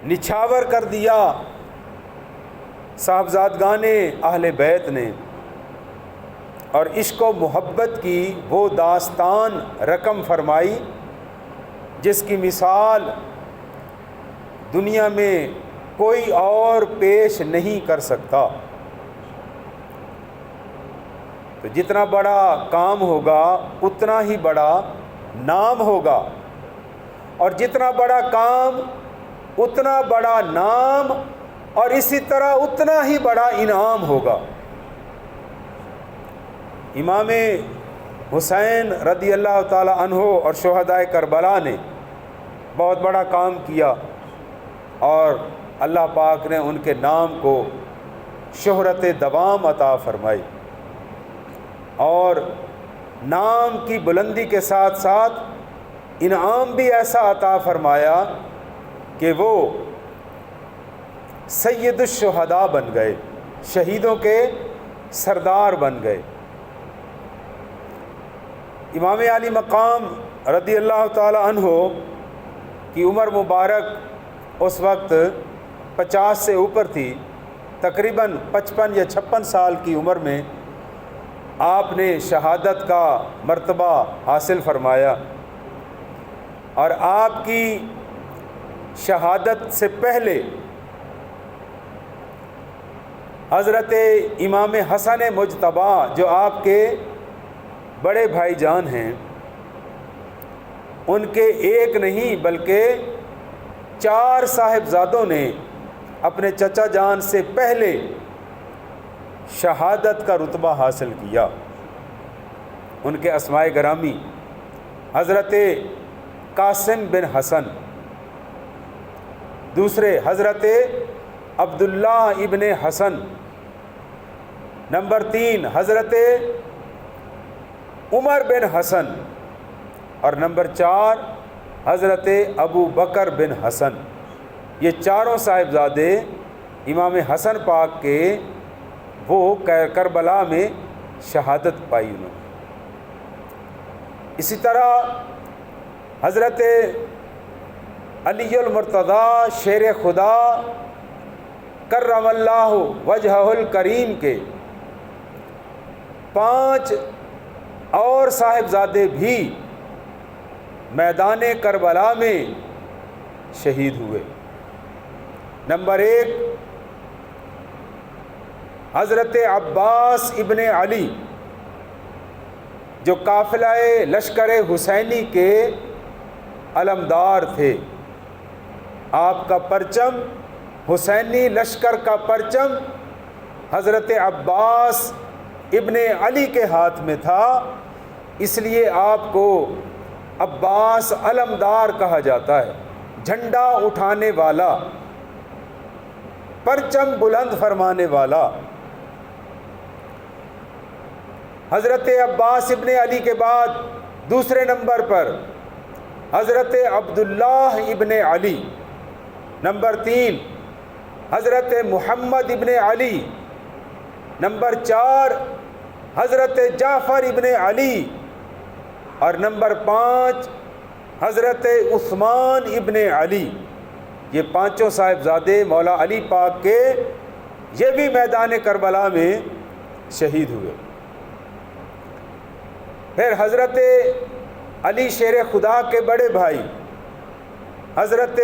نچھاور کر دیا صاحبزادگان اہل بیت نے، اور عشق و محبت کی وہ داستان رقم فرمائی جس کی مثال دنیا میں کوئی اور پیش نہیں کر سکتا۔ تو جتنا بڑا کام ہوگا اتنا ہی بڑا نام ہوگا، اور جتنا بڑا کام اتنا بڑا نام، اور اسی طرح اتنا ہی بڑا انعام ہوگا۔ امام حسین رضی اللہ تعالی عنہ اور شہدائے کربلا نے بہت بڑا کام کیا، اور اللہ پاک نے ان کے نام کو شہرت دوام عطا فرمائی، اور نام کی بلندی کے ساتھ ساتھ انعام بھی ایسا عطا فرمایا کہ وہ سید الشہداء بن گئے، شہیدوں کے سردار بن گئے۔ امام علی مقام رضی اللہ تعالی عنہ کی عمر مبارک اس وقت 50 سے اوپر تھی، تقریباً 55 یا 56 سال کی عمر میں آپ نے شہادت کا مرتبہ حاصل فرمایا، اور آپ کی شہادت سے پہلے حضرت امام حسن مجتبی جو آپ کے بڑے بھائی جان ہیں، ان کے ایک نہیں بلکہ 4 صاحبزادوں نے اپنے چچا جان سے پہلے شہادت کا رتبہ حاصل کیا۔ ان کے اسماء گرامی حضرت قاسم بن حسن، دوسرے حضرت عبداللہ ابن حسن، نمبر 3 حضرت عمر بن حسن، اور نمبر 4 حضرت ابو بکر بن حسن۔ یہ چاروں صاحبزادے امام حسن پاک کے وہ کربلا میں شہادت پائی انہوں نے۔ اسی طرح حضرت علی المرتضیٰ شیر خدا کرم اللہ وجہہ الکریم کے 5 اور صاحبزادے بھی میدان کربلا میں شہید ہوئے۔ نمبر 1 حضرت عباس ابن علی، جو قافلہ لشکر حسینی کے علمدار تھے۔ آپ کا پرچم، حسینی لشکر کا پرچم حضرت عباس ابن علی کے ہاتھ میں تھا، اس لیے آپ کو عباس علمدار کہا جاتا ہے، جھنڈا اٹھانے والا، پرچم بلند فرمانے والا۔ حضرت عباس ابن علی کے بعد دوسرے نمبر پر حضرت عبداللہ ابن علی، نمبر 3 حضرت محمد ابن علی، نمبر 4 حضرت جعفر ابن علی، اور نمبر 5 حضرت عثمان ابن علی۔ یہ 5 صاحبزادے مولا علی پاک کے یہ بھی میدان کربلا میں شہید ہوئے۔ پھر حضرت علی شیر خدا کے بڑے بھائی حضرت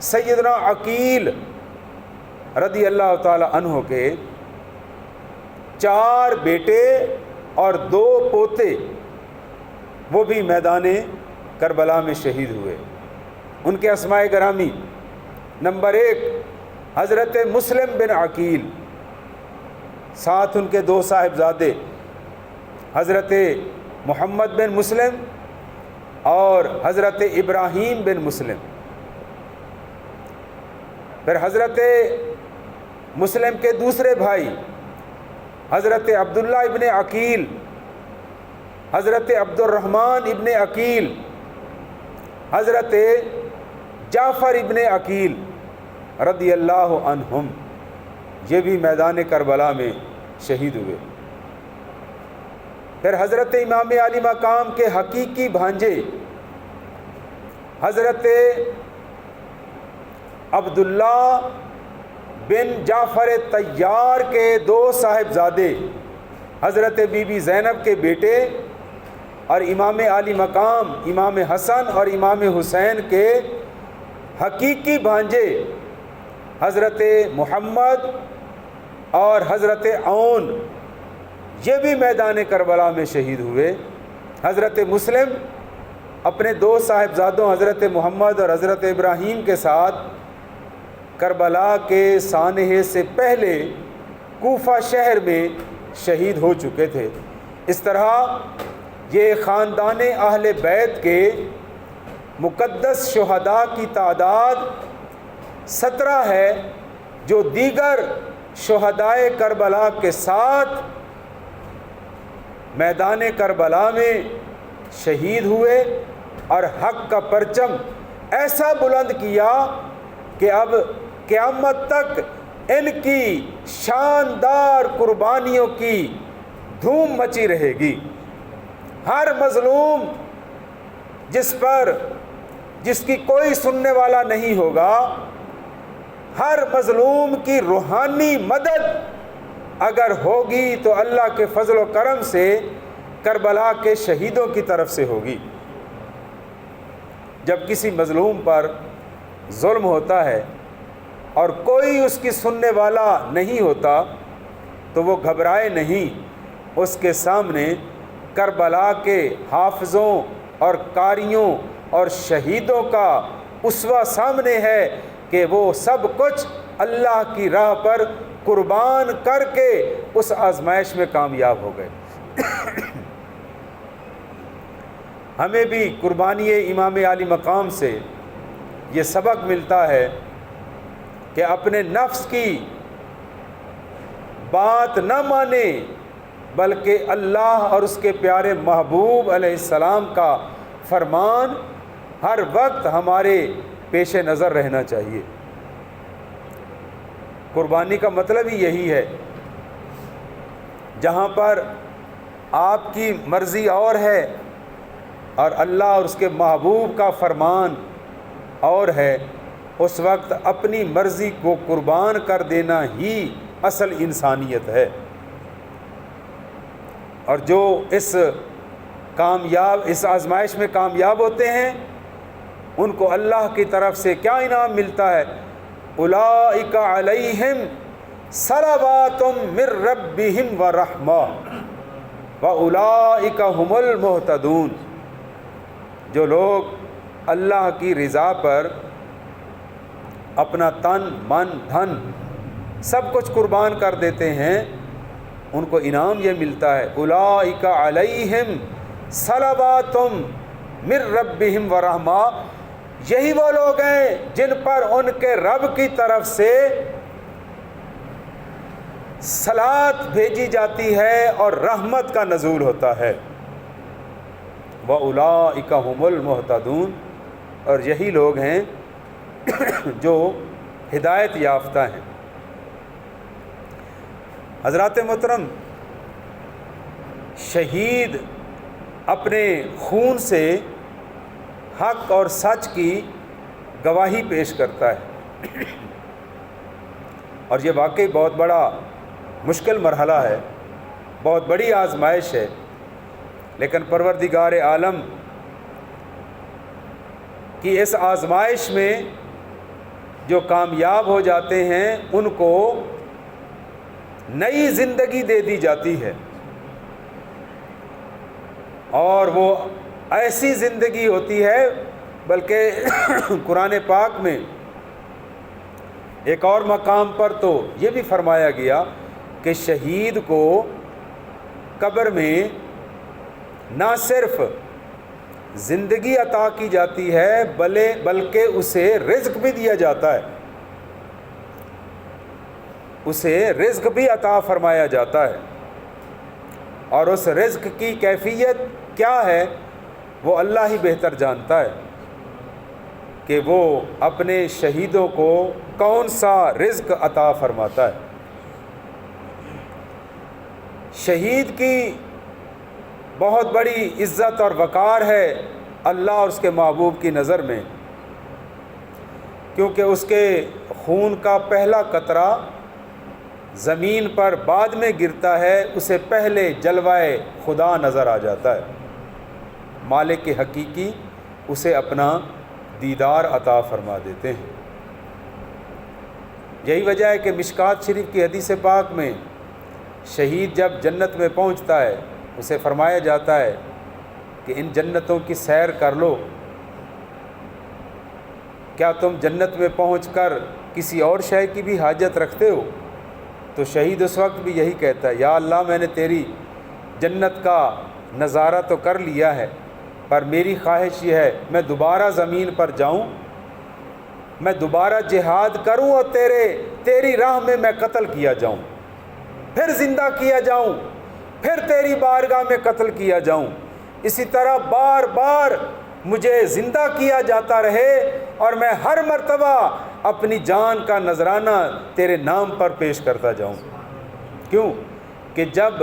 سیدنا عقیل رضی اللہ تعالی عنہ کے 4 بیٹے اور 2 پوتے، وہ بھی میدان کربلا میں شہید ہوئے۔ ان کے اسماء گرامی، نمبر 1 حضرت مسلم بن عقیل، ساتھ ان کے 2 صاحبزادے حضرت محمد بن مسلم اور حضرت ابراہیم بن مسلم۔ پھر حضرت مسلم کے دوسرے بھائی حضرت عبداللہ ابن عقیل، حضرت عبد الرحمن ابن عقیل، حضرت جعفر ابن عقیل رضی اللہ عنہم، یہ بھی میدان کربلا میں شہید ہوئے۔ پھر حضرت امام علی مقام کے حقیقی بھانجے حضرت عبداللہ بن جعفر طیار کے 2 صاحبزادے حضرت بی بی زینب کے بیٹے اور امام علی مقام امام حسن اور امام حسین کے حقیقی بھانجے حضرت محمد اور حضرت عون یہ بھی میدان کربلا میں شہید ہوئے۔ حضرت مسلم اپنے 2 صاحبزادوں حضرت محمد اور حضرت ابراہیم کے ساتھ کربلا کے سانحے سے پہلے کوفہ شہر میں شہید ہو چکے تھے۔ اس طرح یہ خاندان اہل بیت کے مقدس شہداء کی تعداد 17 ہے جو دیگر شہدائے کربلا کے ساتھ میدان کربلا میں شہید ہوئے اور حق کا پرچم ایسا بلند کیا کہ اب قیامت تک ان کی شاندار قربانیوں کی دھوم مچی رہے گی۔ ہر مظلوم جس کی کوئی سننے والا نہیں ہوگا، ہر مظلوم کی روحانی مدد اگر ہوگی تو اللہ کے فضل و کرم سے کربلا کے شہیدوں کی طرف سے ہوگی۔ جب کسی مظلوم پر ظلم ہوتا ہے اور کوئی اس کی سننے والا نہیں ہوتا تو وہ گھبرائے نہیں، اس کے سامنے کربلا کے حافظوں اور قاریوں اور شہیدوں کا اسوہ سامنے ہے کہ وہ سب کچھ اللہ کی راہ پر قربان کر کے اس آزمائش میں کامیاب ہو گئے۔ ہمیں بھی قربانی امام علی مقام سے یہ سبق ملتا ہے کہ اپنے نفس کی بات نہ مانے بلکہ اللہ اور اس کے پیارے محبوب علیہ السلام کا فرمان ہر وقت ہمارے پیش نظر رہنا چاہیے۔ قربانی کا مطلب ہی یہی ہے، جہاں پر آپ کی مرضی اور ہے اور اللہ اور اس کے محبوب کا فرمان اور ہے، اس وقت اپنی مرضی کو قربان کر دینا ہی اصل انسانیت ہے۔ اور جو اس آزمائش میں کامیاب ہوتے ہیں ان کو اللہ کی طرف سے کیا انعام ملتا ہے؟ اولئک علیہم صلوات من ربہم ورحمہ واولئک هم المہتدون۔ جو لوگ اللہ کی رضا پر اپنا تن من دھن سب کچھ قربان کر دیتے ہیں ان کو انعام یہ ملتا ہے، اولئک علیہم صلوات من ربہم ورحمہ۔ یہی وہ لوگ ہیں جن پر ان کے رب کی طرف سے صلات بھیجی جاتی ہے اور رحمت کا نزول ہوتا ہے۔ وَأُولَئِكَ هُمُ الْمُهْتَدُونَ، اور یہی لوگ ہیں جو ہدایت یافتہ ہیں۔ حضرات محترم، شہید اپنے خون سے حق اور سچ کی گواہی پیش کرتا ہے، اور یہ واقعی بہت بڑا مشکل مرحلہ ہے، بہت بڑی آزمائش ہے، لیکن پروردگار عالم کی اس آزمائش میں جو کامیاب ہو جاتے ہیں ان کو نئی زندگی دے دی جاتی ہے، اور وہ ایسی زندگی ہوتی ہے، بلکہ قرآن پاک میں ایک اور مقام پر تو یہ بھی فرمایا گیا کہ شہید کو قبر میں نہ صرف زندگی عطا کی جاتی ہے بلکہ اسے رزق بھی دیا جاتا ہے، اسے رزق بھی عطا فرمایا جاتا ہے، اور اس رزق کی کیفیت کیا ہے وہ اللہ ہی بہتر جانتا ہے کہ وہ اپنے شہیدوں کو کون سا رزق عطا فرماتا ہے۔ شہید کی بہت بڑی عزت اور وقار ہے اللہ اور اس کے محبوب کی نظر میں کیونکہ اس کے خون کا پہلا قطرہ زمین پر بعد میں گرتا ہے، اسے پہلے جلوہ خدا نظر آ جاتا ہے، مالک حقیقی اسے اپنا دیدار عطا فرما دیتے ہیں۔ یہی وجہ ہے کہ مشکات شریف کی حدیث پاک میں شہید جب جنت میں پہنچتا ہے اسے فرمایا جاتا ہے کہ ان جنتوں کی سیر کر لو، کیا تم جنت میں پہنچ کر کسی اور شے کی بھی حاجت رکھتے ہو؟ تو شہید اس وقت بھی یہی کہتا ہے، یا اللہ میں نے تیری جنت کا نظارہ تو کر لیا ہے، پر میری خواہش یہ ہے میں دوبارہ زمین پر جاؤں، میں دوبارہ جہاد کروں اور تیری راہ میں میں قتل کیا جاؤں، پھر زندہ کیا جاؤں، پھر تیری بارگاہ میں قتل کیا جاؤں، اسی طرح بار بار مجھے زندہ کیا جاتا رہے اور میں ہر مرتبہ اپنی جان کا نذرانہ تیرے نام پر پیش کرتا جاؤں۔ کیوں کہ جب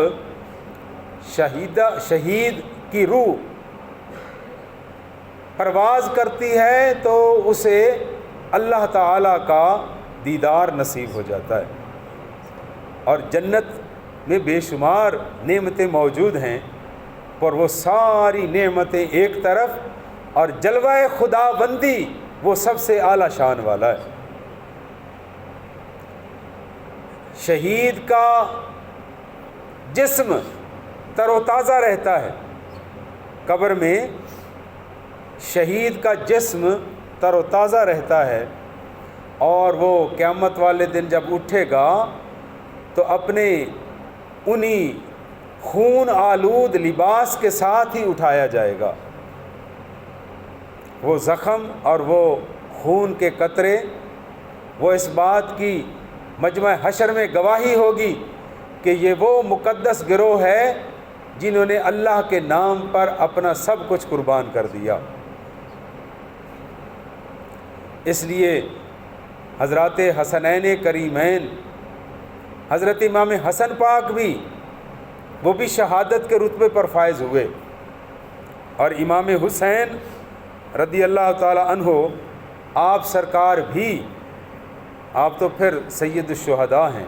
شہید کی روح پرواز کرتی ہے تو اسے اللہ تعالیٰ کا دیدار نصیب ہو جاتا ہے، اور جنت میں بے شمار نعمتیں موجود ہیں، پر وہ ساری نعمتیں ایک طرف اور جلوہ خدا بندی وہ سب سے اعلیٰ شان والا ہے۔ شہید کا جسم تر و تازہ رہتا ہے، قبر میں شہید کا جسم تر و تازہ رہتا ہے، اور وہ قیامت والے دن جب اٹھے گا تو اپنے انہی خون آلود لباس کے ساتھ ہی اٹھایا جائے گا۔ وہ زخم اور وہ خون کے قطرے وہ اس بات کی مجمع حشر میں گواہی ہوگی کہ یہ وہ مقدس گروہ ہے جنہوں نے اللہ کے نام پر اپنا سب کچھ قربان کر دیا۔ اس لیے حضرات حسنین کریمین، حضرت امام حسن پاک بھی وہ بھی شہادت کے رتبے پر فائز ہوئے، اور امام حسین رضی اللہ تعالی عنہ آپ سرکار بھی، آپ تو پھر سید الشہداء ہیں،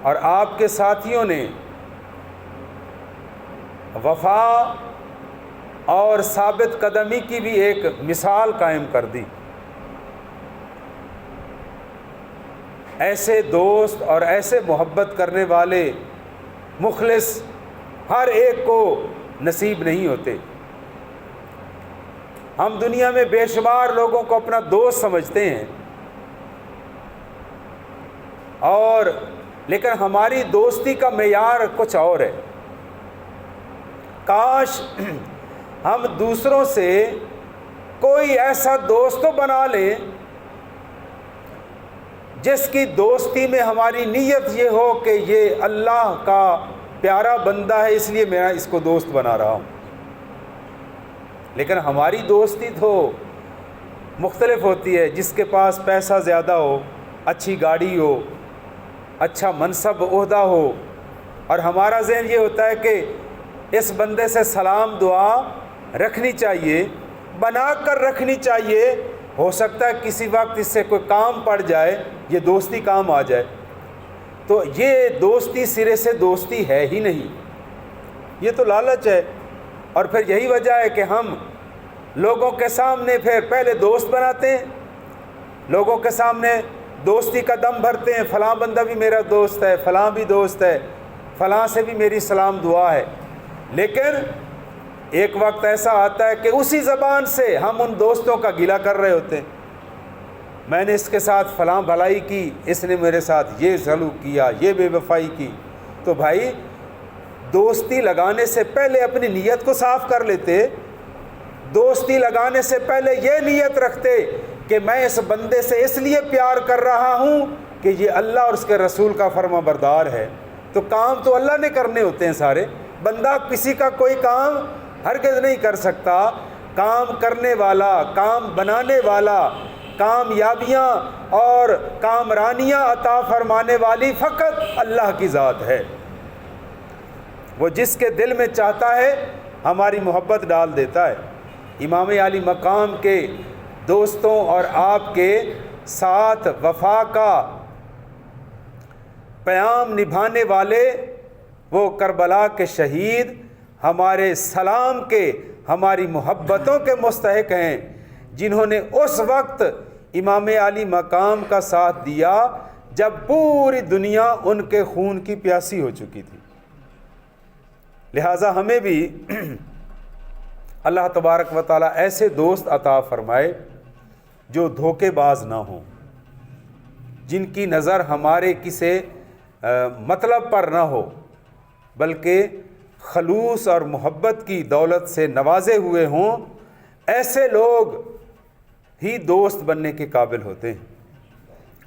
اور آپ کے ساتھیوں نے وفا اور ثابت قدمی کی بھی ایک مثال قائم کر دی۔ ایسے دوست اور ایسے محبت کرنے والے مخلص ہر ایک کو نصیب نہیں ہوتے۔ ہم دنیا میں بے شمار لوگوں کو اپنا دوست سمجھتے ہیں، اور لیکن ہماری دوستی کا معیار کچھ اور ہے۔ کاش ہم دوسروں سے کوئی ایسا دوست تو بنا لیں جس کی دوستی میں ہماری نیت یہ ہو کہ یہ اللہ کا پیارا بندہ ہے اس لیے میں اس کو دوست بنا رہا ہوں۔ لیکن ہماری دوستی تو مختلف ہوتی ہے، جس کے پاس پیسہ زیادہ ہو، اچھی گاڑی ہو، اچھا منصب عہدہ ہو، اور ہمارا ذہن یہ ہوتا ہے کہ اس بندے سے سلام دعا رکھنی چاہیے، بنا کر رکھنی چاہیے، ہو سکتا ہے کسی وقت اس سے کوئی کام پڑ جائے، یہ دوستی کام آ جائے۔ تو یہ دوستی سرے سے دوستی ہے ہی نہیں، یہ تو لالچ ہے۔ اور پھر یہی وجہ ہے کہ ہم لوگوں کے سامنے پھر پہلے دوست بناتے ہیں، لوگوں کے سامنے دوستی کا دم بھرتے ہیں، فلاں بندہ بھی میرا دوست ہے، فلاں بھی دوست ہے، فلاں سے بھی میری سلام دعا ہے، لیکن ایک وقت ایسا آتا ہے کہ اسی زبان سے ہم ان دوستوں کا گلہ کر رہے ہوتے ہیں، میں نے اس کے ساتھ فلاں بھلائی کی، اس نے میرے ساتھ یہ سلوک کیا، یہ بے وفائی کی۔ تو بھائی دوستی لگانے سے پہلے اپنی نیت کو صاف کر لیتے، دوستی لگانے سے پہلے یہ نیت رکھتے کہ میں اس بندے سے اس لیے پیار کر رہا ہوں کہ یہ اللہ اور اس کے رسول کا فرما بردار ہے۔ تو کام تو اللہ نے کرنے ہوتے ہیں سارے، بندہ کسی کا کوئی کام ہرگز نہیں کر سکتا۔ کام کرنے والا، کام بنانے والا، کامیابیاں اور کامرانیاں عطا فرمانے والی فقط اللہ کی ذات ہے۔ وہ جس کے دل میں چاہتا ہے ہماری محبت ڈال دیتا ہے۔ امام عالی مقام کے دوستوں اور آپ کے ساتھ وفا کا پیام نبھانے والے وہ کربلا کے شہید ہمارے سلام کے، ہماری محبتوں کے مستحق ہیں، جنہوں نے اس وقت امام علی مقام کا ساتھ دیا جب پوری دنیا ان کے خون کی پیاسی ہو چکی تھی۔ لہٰذا ہمیں بھی اللہ تبارک و تعالیٰ ایسے دوست عطا فرمائے جو دھوکے باز نہ ہوں، جن کی نظر ہمارے کسی مطلب پر نہ ہو، بلکہ خلوص اور محبت کی دولت سے نوازے ہوئے ہوں۔ ایسے لوگ ہی دوست بننے کے قابل ہوتے ہیں۔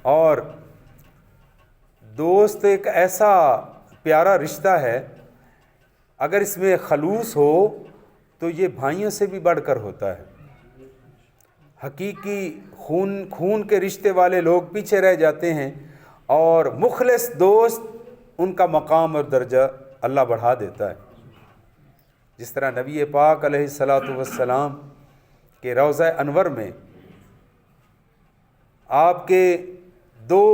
اور دوست ایک ایسا پیارا رشتہ ہے، اگر اس میں خلوص ہو تو یہ بھائیوں سے بھی بڑھ کر ہوتا ہے۔ حقیقی خون کے رشتے والے لوگ پیچھے رہ جاتے ہیں، اور مخلص دوست ان کا مقام اور درجہ اللہ بڑھا دیتا ہے۔ جس طرح نبی پاک علیہ الصلاۃ والسلام کے روضہ انور میں آپ کے دو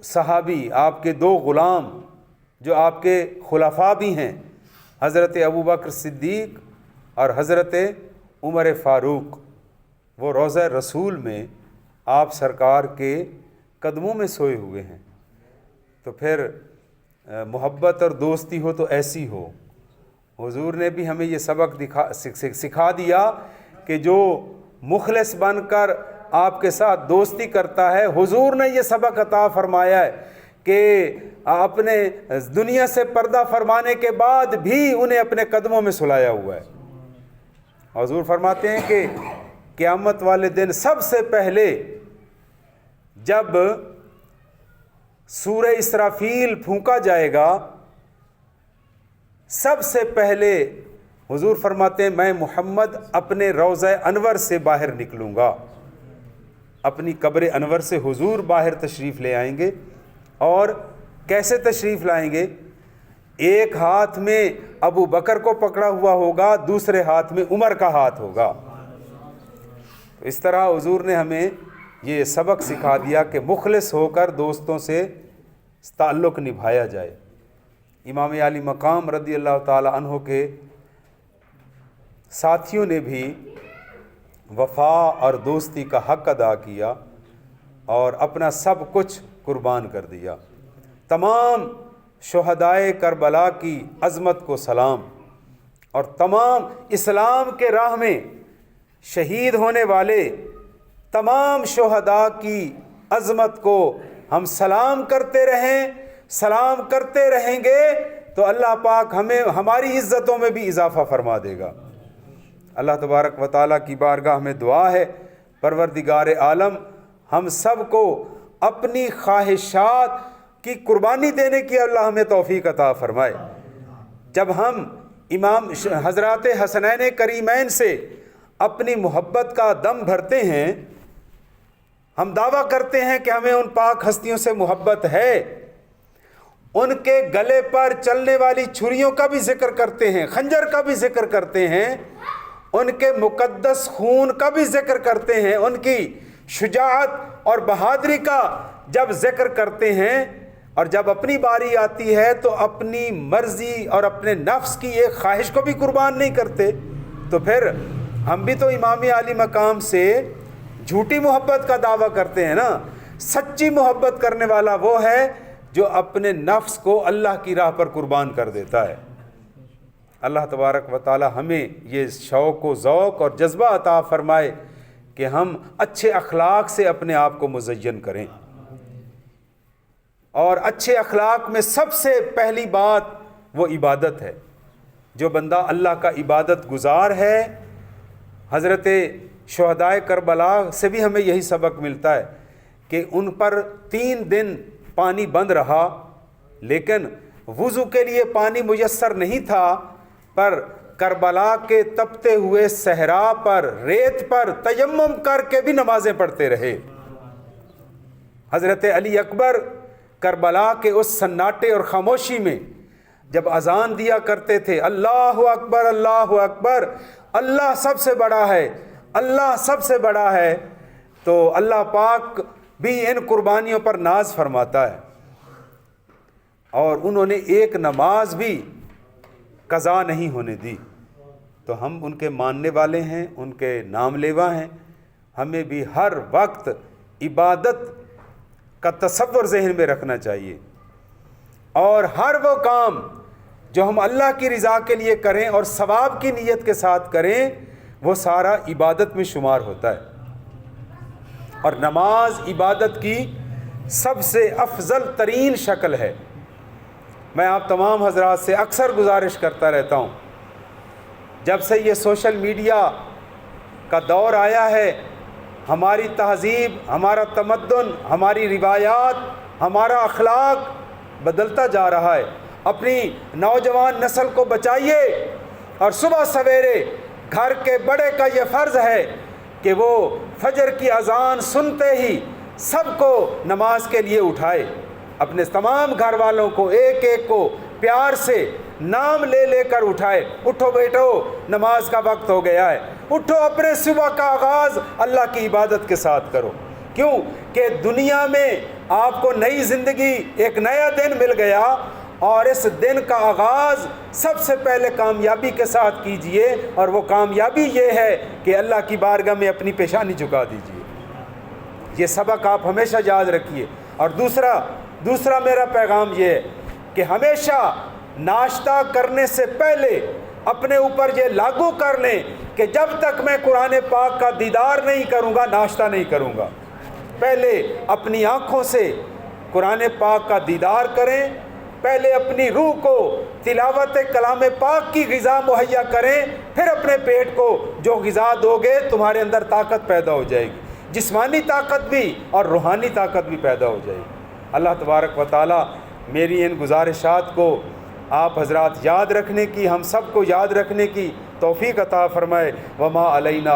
صحابی، آپ کے دو غلام جو آپ کے خلفاء بھی ہیں، حضرت ابوبکر صدیق اور حضرت عمر فاروق، وہ روضہ رسول میں آپ سرکار کے قدموں میں سوئے ہوئے ہیں۔ تو پھر محبت اور دوستی ہو تو ایسی ہو۔ حضور نے بھی ہمیں یہ سبق سکھا دیا کہ جو مخلص بن کر آپ کے ساتھ دوستی کرتا ہے، حضور نے یہ سبق عطا فرمایا ہے کہ اپنے دنیا سے پردہ فرمانے کے بعد بھی انہیں اپنے قدموں میں سلایا ہوا ہے۔ حضور فرماتے ہیں کہ قیامت والے دن سب سے پہلے جب سورہ اسرافیل پھونکا جائے گا، سب سے پہلے حضور فرماتے ہیں میں محمد اپنے روضہ انور سے باہر نکلوں گا۔ اپنی قبر انور سے حضور باہر تشریف لے آئیں گے، اور کیسے تشریف لائیں گے؟ ایک ہاتھ میں ابو بکر کو پکڑا ہوا ہوگا، دوسرے ہاتھ میں عمر کا ہاتھ ہوگا۔ تو اس طرح حضور نے ہمیں یہ سبق سکھا دیا کہ مخلص ہو کر دوستوں سے تعلق نبھایا جائے۔ امام علی مقام رضی اللہ تعالی عنہ کے ساتھیوں نے بھی وفا اور دوستی کا حق ادا کیا اور اپنا سب کچھ قربان کر دیا۔ تمام شہدائے کربلا کی عظمت کو سلام، اور تمام اسلام کے راہ میں شہید ہونے والے تمام شہداء کی عظمت کو ہم سلام کرتے رہیں، سلام کرتے رہیں گے تو اللہ پاک ہمیں ہماری عزتوں میں بھی اضافہ فرما دے گا۔ اللہ تبارک و تعالیٰ کی بارگاہ میں دعا ہے، پروردگار عالم ہم سب کو اپنی خواہشات کی قربانی دینے کی اللہ ہمیں توفیق عطا فرمائے۔ جب ہم امام حضرات حسنین کریمین سے اپنی محبت کا دم بھرتے ہیں، ہم دعویٰ کرتے ہیں کہ ہمیں ان پاک ہستیوں سے محبت ہے، ان کے گلے پر چلنے والی چھریوں کا بھی ذکر کرتے ہیں، خنجر کا بھی ذکر کرتے ہیں، ان کے مقدس خون کا بھی ذکر کرتے ہیں، ان کی شجاعت اور بہادری کا جب ذکر کرتے ہیں، اور جب اپنی باری آتی ہے تو اپنی مرضی اور اپنے نفس کی ایک خواہش کو بھی قربان نہیں کرتے، تو پھر ہم بھی تو امام علی مقام سے جھوٹی محبت کا دعویٰ کرتے ہیں نا۔ سچی محبت کرنے والا وہ ہے جو اپنے نفس کو اللہ کی راہ پر قربان کر دیتا ہے۔ اللہ تبارک و تعالی ہمیں یہ شوق و ذوق اور جذبہ عطا فرمائے کہ ہم اچھے اخلاق سے اپنے آپ کو مزین کریں، اور اچھے اخلاق میں سب سے پہلی بات وہ عبادت ہے۔ جو بندہ اللہ کا عبادت گزار ہے، حضرت شہدائے کربلا سے بھی ہمیں یہی سبق ملتا ہے کہ ان پر 3 دن پانی بند رہا، لیکن وضو کے لیے پانی میسر نہیں تھا، پر کربلا کے تپتے ہوئے صحرا پر ریت پر تیمم کر کے بھی نمازیں پڑھتے رہے۔ حضرت علی اکبر کربلا کے اس سناٹے اور خاموشی میں جب اذان دیا کرتے تھے، اللہ اکبر اللہ اکبر، اللہ سب سے بڑا ہے، اللہ سب سے بڑا ہے، تو اللہ پاک بھی ان قربانیوں پر ناز فرماتا ہے، اور انہوں نے ایک نماز بھی قضا نہیں ہونے دی۔ تو ہم ان کے ماننے والے ہیں، ان کے نام لیوا ہیں، ہمیں بھی ہر وقت عبادت کا تصور ذہن میں رکھنا چاہیے، اور ہر وہ کام جو ہم اللہ کی رضا کے لیے کریں اور ثواب کی نیت کے ساتھ کریں، وہ سارا عبادت میں شمار ہوتا ہے۔ اور نماز عبادت کی سب سے افضل ترین شکل ہے۔ میں آپ تمام حضرات سے اکثر گزارش کرتا رہتا ہوں، جب سے یہ سوشل میڈیا کا دور آیا ہے، ہماری تہذیب، ہمارا تمدن، ہماری روایات، ہمارا اخلاق بدلتا جا رہا ہے۔ اپنی نوجوان نسل کو بچائیے، اور صبح سویرے گھر کے بڑے کا یہ فرض ہے کہ وہ فجر کی اذان سنتے ہی سب کو نماز کے لیے اٹھائے، اپنے تمام گھر والوں کو ایک ایک کو پیار سے نام لے لے کر اٹھائے، اٹھو بیٹو نماز کا وقت ہو گیا ہے، اٹھو اپنے صبح کا آغاز اللہ کی عبادت کے ساتھ کرو۔ کیوں کہ دنیا میں آپ کو نئی زندگی، ایک نیا دن مل گیا، اور اس دن کا آغاز سب سے پہلے کامیابی کے ساتھ کیجئے، اور وہ کامیابی یہ ہے کہ اللہ کی بارگاہ میں اپنی پیشانی جھکا دیجئے۔ یہ سبق آپ ہمیشہ یاد رکھیے۔ اور دوسرا میرا پیغام یہ ہے کہ ہمیشہ ناشتہ کرنے سے پہلے اپنے اوپر یہ لاگو کر لیں کہ جب تک میں قرآن پاک کا دیدار نہیں کروں گا، ناشتہ نہیں کروں گا۔ پہلے اپنی آنکھوں سے قرآن پاک کا دیدار کریں، پہلے اپنی روح کو تلاوت کلام پاک کی غذا مہیا کریں، پھر اپنے پیٹ کو جو غذا دو گے تمہارے اندر طاقت پیدا ہو جائے گی، جسمانی طاقت بھی اور روحانی طاقت بھی پیدا ہو جائے گی۔ اللہ تبارک و تعالی میری ان گزارشات کو آپ حضرات یاد رکھنے کی، ہم سب کو یاد رکھنے کی توفیق عطا فرمائے۔ وما علینا